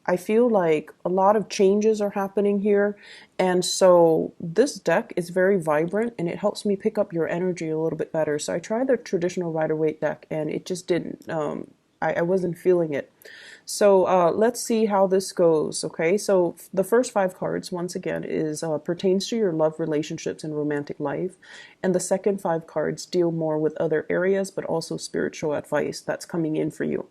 I feel like a lot of changes are happening here. And so this deck is very vibrant and it helps me pick up your energy a little bit better. So I tried the traditional Rider-Waite deck and it just didn't. I wasn't feeling it. So let's see how this goes. Okay, so the first five cards, once again, is pertains to your love, relationships, and romantic life, and the second five cards deal more with other areas, but also spiritual advice that's coming in for you.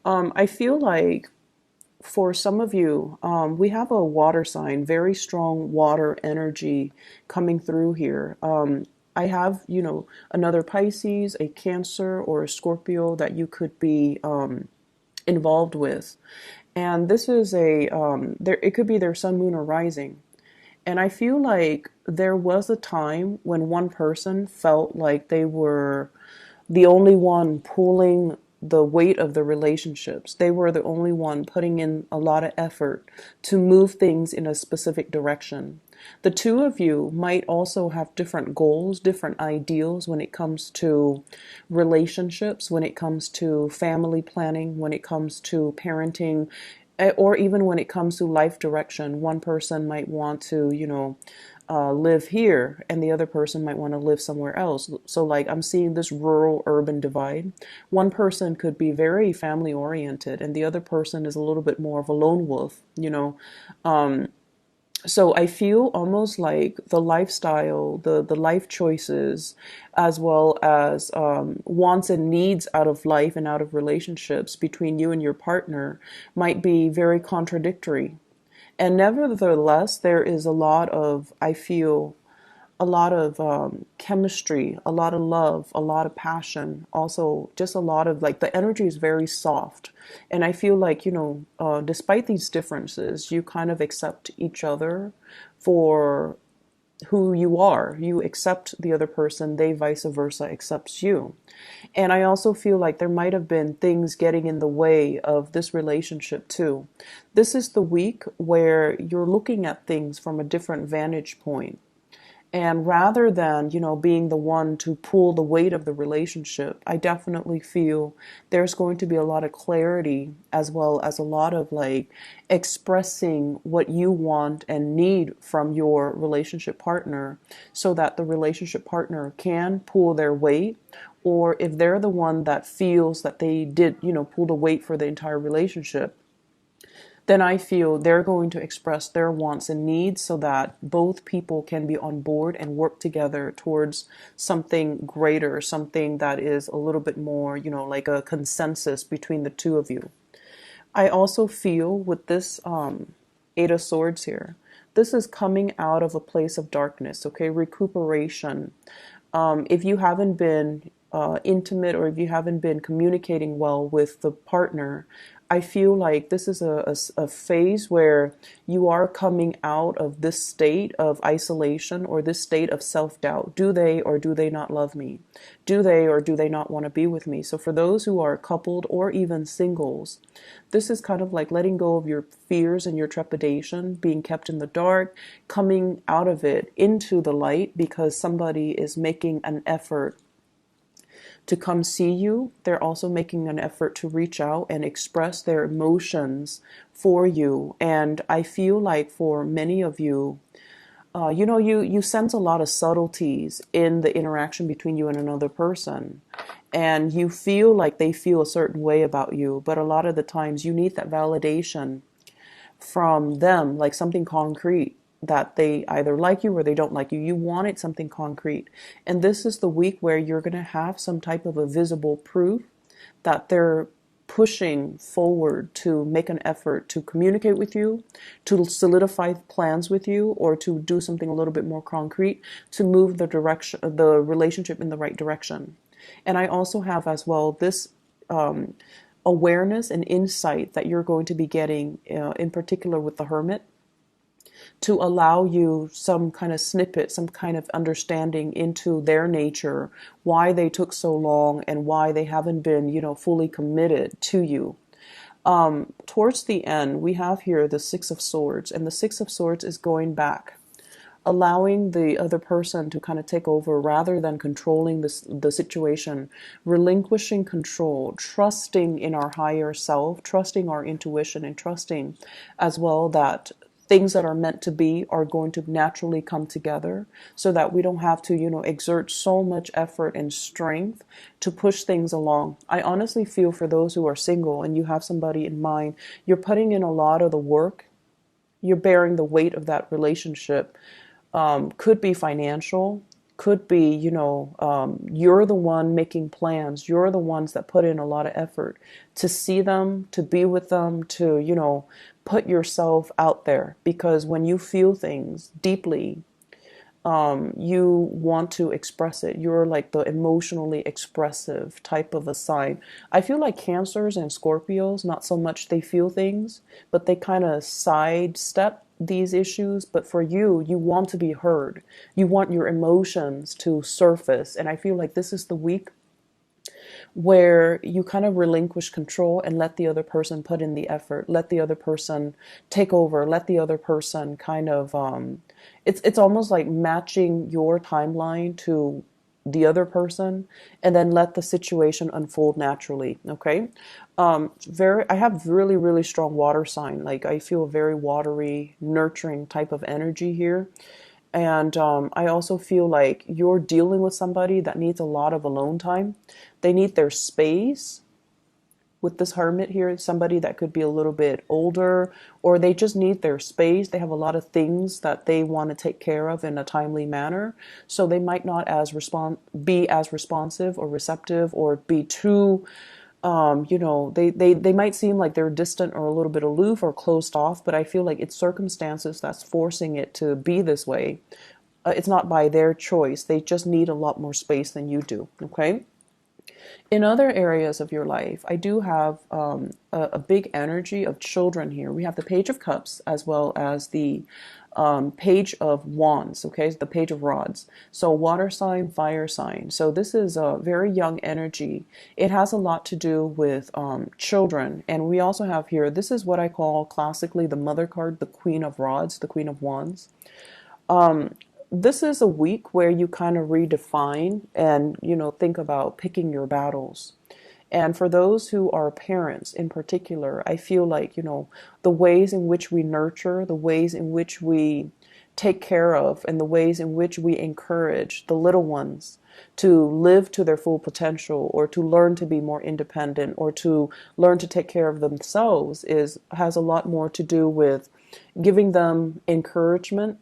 I feel like for some of you, we have a water sign, very strong water energy coming through here. I have, another Pisces, a Cancer, or a Scorpio that you could be involved with. And this is there, it could be their sun, moon, or rising. And I feel like there was a time when one person felt like they were the only one pulling the weight of the relationships. They were the only one putting in a lot of effort to move things in a specific direction. The two of you might also have different goals, different ideals when it comes to relationships, when it comes to family planning, when it comes to parenting, or even when it comes to life direction. One person might want to, live here and the other person might want to live somewhere else. So like I'm seeing this rural urban divide. One person could be very family oriented and the other person is a little bit more of a lone wolf. So I feel almost like the lifestyle, the life choices, as well as wants and needs out of life and out of relationships between you and your partner might be very contradictory. And nevertheless, there is a lot of, I feel, a lot of chemistry, a lot of love, a lot of passion, also just a lot of like the energy is very soft. And I feel like, despite these differences, you kind of accept each other for who you are. You accept the other person, they vice versa accepts you. And I also feel like there might have been things getting in the way of this relationship too. This is the week where you're looking at things from a different vantage point. And rather than, being the one to pull the weight of the relationship, I definitely feel there's going to be a lot of clarity as well as a lot of like expressing what you want and need from your relationship partner so that the relationship partner can pull their weight. Or if they're the one that feels that they did, pull the weight for the entire relationship, then I feel they're going to express their wants and needs so that both people can be on board and work together towards something greater, something that is a little bit more, like a consensus between the two of you. I also feel with this Eight of Swords here, this is coming out of a place of darkness, okay? Recuperation. If you haven't been intimate or if you haven't been communicating well with the partner, I feel like this is a phase where you are coming out of this state of isolation or this state of self-doubt. Do they or do they not love me? Do they or do they not want to be with me? So for those who are coupled or even singles, this is kind of like letting go of your fears and your trepidation, being kept in the dark, coming out of it into the light because somebody is making an effort to come see you. They're also making an effort to reach out and express their emotions for you. And I feel like for many of you, you sense a lot of subtleties in the interaction between you and another person. And you feel like they feel a certain way about you. But a lot of the times you need that validation from them, like something concrete that they either like you or they don't like you. You wanted something concrete. And this is the week where you're going to have some type of a visible proof that they're pushing forward to make an effort to communicate with you, to solidify plans with you, or to do something a little bit more concrete to move the relationship in the right direction. And I also have as well this awareness and insight that you're going to be getting, in particular with the Hermit, to allow you some kind of snippet, some kind of understanding into their nature, why they took so long and why they haven't been, fully committed to you. Towards the end, we have here the Six of Swords, and the Six of Swords is going back. allowing the other person to kind of take over rather than controlling the situation, relinquishing control, trusting in our higher self, trusting our intuition, and trusting as well that things that are meant to be are going to naturally come together so that we don't have to, exert so much effort and strength to push things along. I honestly feel for those who are single and you have somebody in mind, you're putting in a lot of the work, you're bearing the weight of that relationship. Could be financial, could be, you're the one making plans. You're the ones that put in a lot of effort to see them, to be with them, to, put yourself out there. Because when you feel things deeply, you want to express it. You're like the emotionally expressive type of a sign. I feel like Cancers and Scorpios, not so much they feel things, but they kind of sidestep these issues. But for you, you want to be heard. You want your emotions to surface. And I feel like this is the week where you kind of relinquish control and let the other person put in the effort, let the other person take over, let the other person kind of it's almost like matching your timeline to the other person and then let the situation unfold naturally. Okay. I have really, really strong water sign. Like I feel a very watery, nurturing type of energy here. And I also feel like you're dealing with somebody that needs a lot of alone time. They need their space. With this hermit here, somebody that could be a little bit older, or they just need their space. They have a lot of things that they want to take care of in a timely manner. So they might not be as responsive or receptive or be too they might seem like they're distant or a little bit aloof or closed off, but I feel like it's circumstances that's forcing it to be this way. It's not by their choice. They just need a lot more space than you do. Okay. In other areas of your life, I do have a big energy of children here. We have the Page of Cups as well as the Page of Wands, okay, the Page of Rods. So water sign, fire sign. So this is a very young energy. It has a lot to do with children. And we also have here, this is what I call classically the mother card, the Queen of Rods, the Queen of Wands. This is a week where you kind of redefine and, think about picking your battles. And for those who are parents in particular, I feel like, the ways in which we nurture, the ways in which we take care of, and the ways in which we encourage the little ones to live to their full potential or to learn to be more independent or to learn to take care of themselves has a lot more to do with giving them encouragement,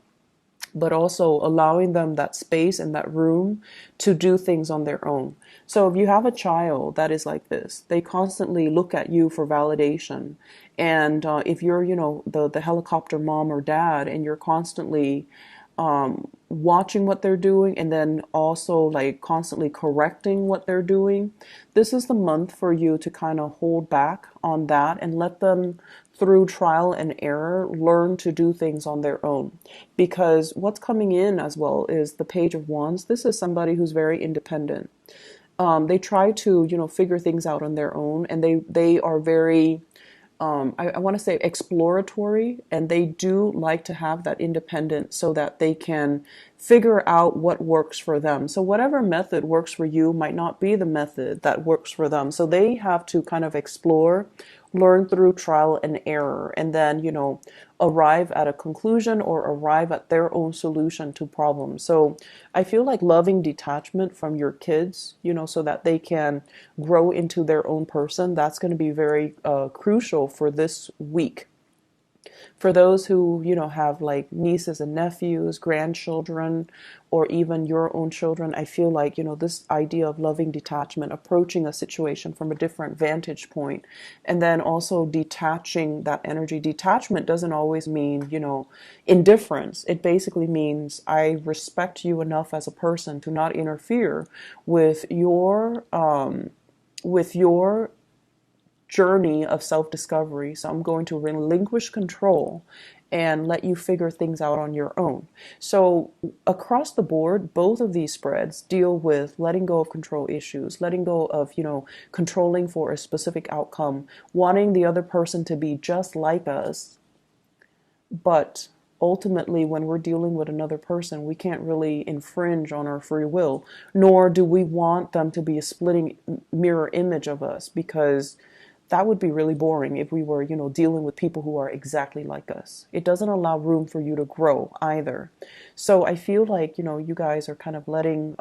but also allowing them that space and that room to do things on their own. So if you have a child that is like this, they constantly look at you for validation. And if you're, the helicopter mom or dad, and you're constantly watching what they're doing and then also like constantly correcting what they're doing, this is the month for you to kind of hold back on that and let them, through trial and error, learn to do things on their own. Because what's coming in as well is the Page of Wands. This is somebody who's very independent. They try to, figure things out on their own, and they are very I want to say exploratory, and they do like to have that independence so that they can figure out what works for them. So whatever method works for you might not be the method that works for them. So they have to kind of explore, learn through trial and error, and then, arrive at a conclusion or arrive at their own solution to problems. So I feel like loving detachment from your kids, so that they can grow into their own person, that's going to be very crucial for this week. For those who, have like nieces and nephews, grandchildren, or even your own children, I feel like, this idea of loving detachment, approaching a situation from a different vantage point, and then also detaching that energy. Detachment doesn't always mean, indifference. It basically means I respect you enough as a person to not interfere with your journey of self-discovery. So I'm going to relinquish control and let you figure things out on your own. So across the board, both of these spreads deal with letting go of control issues, letting go of, controlling for a specific outcome, wanting the other person to be just like us, but ultimately, when we're dealing with another person, we can't really infringe on our free will, nor do we want them to be a splitting mirror image of us, because that would be really boring if we were, dealing with people who are exactly like us. It doesn't allow room for you to grow either. So I feel like, you guys are kind of letting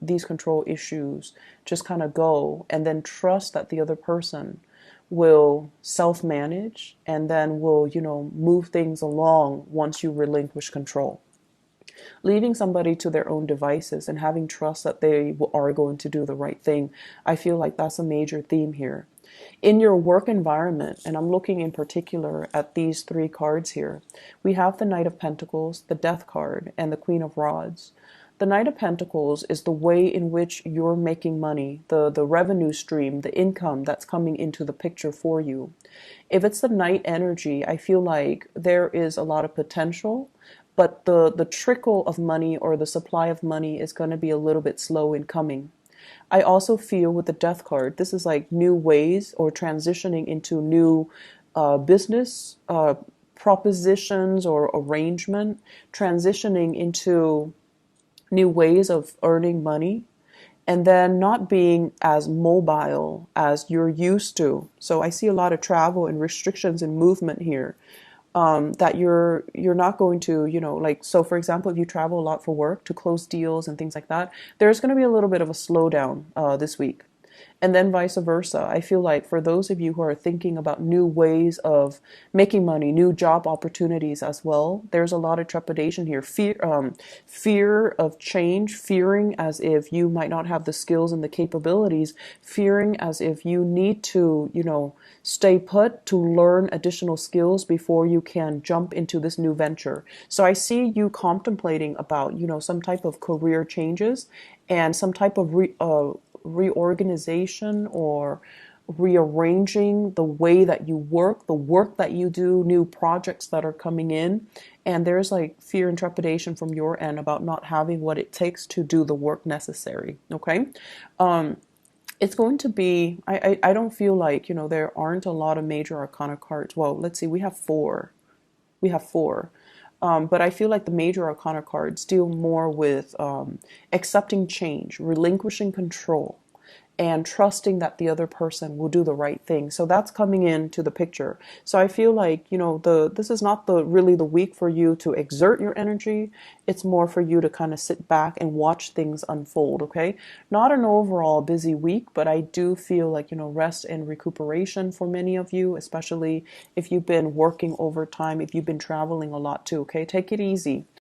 these control issues just kind of go, and then trust that the other person will self-manage, and then will, move things along once you relinquish control. Leaving somebody to their own devices and having trust that they are going to do the right thing, I feel like that's a major theme here. In your work environment, and I'm looking in particular at these three cards here, we have the Knight of Pentacles, the Death card, and the Queen of Rods. The Knight of Pentacles is the way in which you're making money, the revenue stream, the income that's coming into the picture for you. If it's the Knight energy, I feel like there is a lot of potential, but the trickle of money or the supply of money is going to be a little bit slow in coming. I also feel with the Death card, this is like new ways or transitioning into new business propositions or arrangement, transitioning into new ways of earning money, and then not being as mobile as you're used to. So I see a lot of travel and restrictions and movement here, that you're not going to, like, so for example, if you travel a lot for work to close deals and things like that, there's going to be a little bit of a slowdown this week. And then vice versa. I feel like for those of you who are thinking about new ways of making money, new job opportunities as well, there's a lot of trepidation here. Fear of change, fearing as if you might not have the skills and the capabilities, fearing as if you need to, stay put to learn additional skills before you can jump into this new venture. So I see you contemplating about, some type of career changes and some type of reorganization or rearranging the way that you work, the work that you do, new projects that are coming in. And there's like fear and trepidation from your end about not having what it takes to do the work necessary. Okay. It's going to be, I don't feel like, there aren't a lot of major arcana cards. Well, let's see, we have four. We have four. But I feel like the major arcana cards deal more with accepting change, relinquishing control, and trusting that the other person will do the right thing. So that's coming into the picture. So I feel like, this is not really the week for you to exert your energy. It's more for you to kind of sit back and watch things unfold, okay? Not an overall busy week, but I do feel like, rest and recuperation for many of you, especially if you've been working overtime, if you've been traveling a lot too, okay? Take it easy.